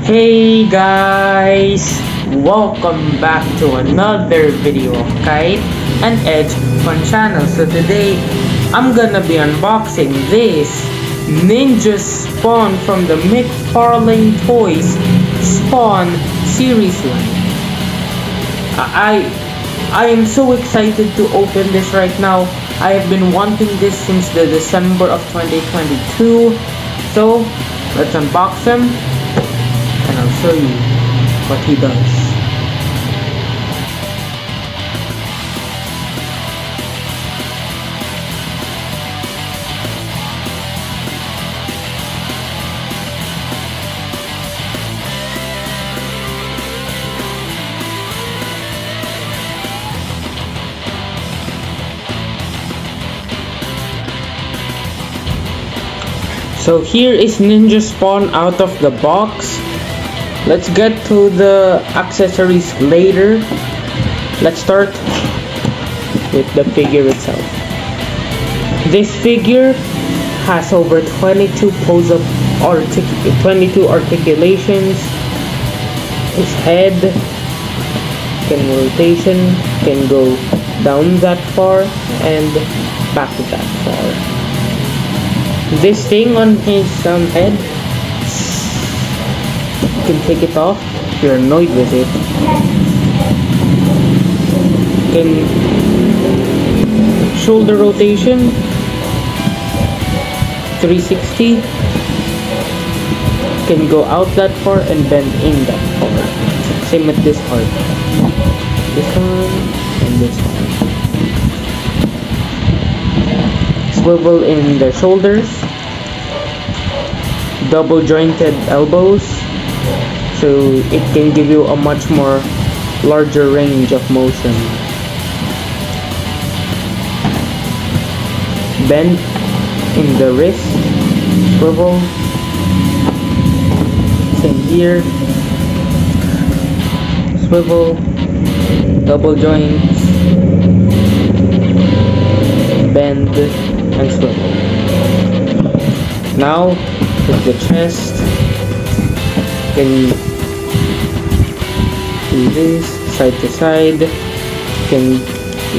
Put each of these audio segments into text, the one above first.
Hey guys! Welcome back to another video of Kite and Edge Fun channel. So today, I'm gonna be unboxing this Ninja Spawn from the McFarlane Toys Spawn series line. I am so excited to open this right now. I have been wanting this since the December of 2022. So, let's unbox him and I'll show you what he does. So here is Ninja Spawn out of the box. Let's get to the accessories later. Let's start with the figure itself. This figure has over 22 articulations. His head can rotation, can go down that far and back that far. This thing on his head, you can take it off if you're annoyed with it. Can shoulder rotation 360, can go out that far and bend in that far. Same with this part, this one and this one. Swivel in the shoulders, double jointed elbows, so it can give you a much more larger range of motion. Bend in the wrist, swivel, same here, swivel, double joints, bend and swivel. Now with the chest, you can do this side to side, you can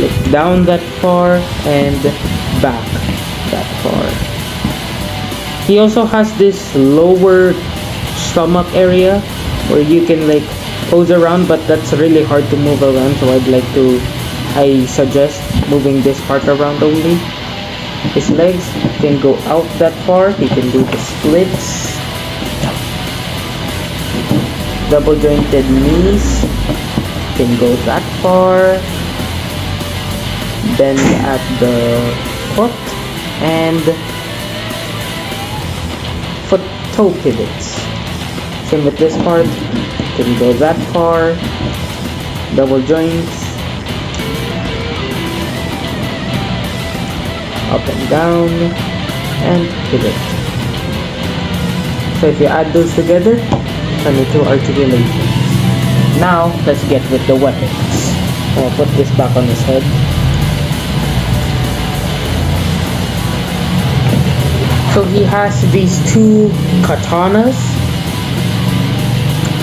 look down that far and back that far. He also has this lower stomach area where you can like pose around, but that's really hard to move around, so I suggest moving this part around only. His legs can go out that far. He can do the splits. Double jointed knees can go that far. Bend at the foot and foot toe pivots. Same with this part. Can go that far. Double joints. Up and down and pivot. So if you add those together, 22 articulations. Now let's get with the weapons. I'll put this back on his head. So he has these two katanas.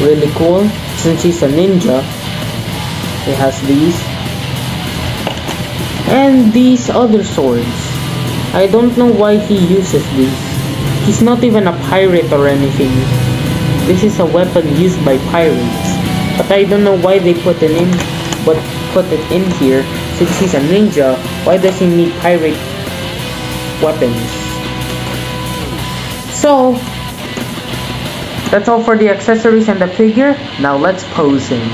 Really cool. Since he's a ninja, he has these. And these other swords. I don't know why he uses these. He's not even a pirate or anything. This is a weapon used by pirates. But I don't know why they put it in here. Since he's a ninja, why does he need pirate weapons? So that's all for the accessories and the figure. Now let's pose him.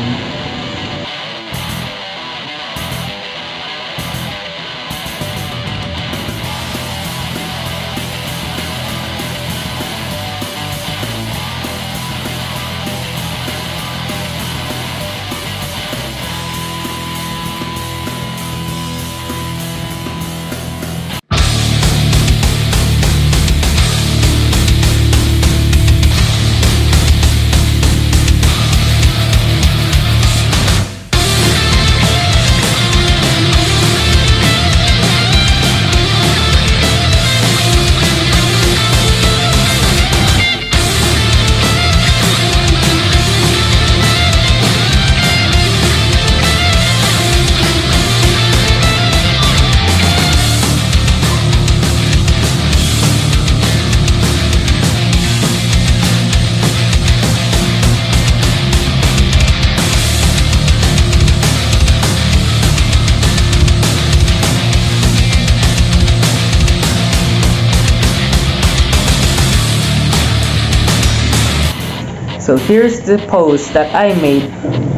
So here's the post that I made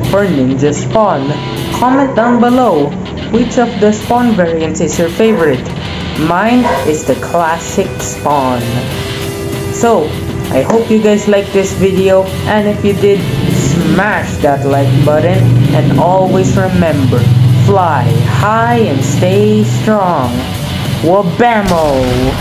for Ninja Spawn. Comment down below which of the Spawn variants is your favorite. Mine is the classic Spawn. So I hope you guys liked this video, and if you did, smash that like button, and always remember, fly high and stay strong. Wabamo!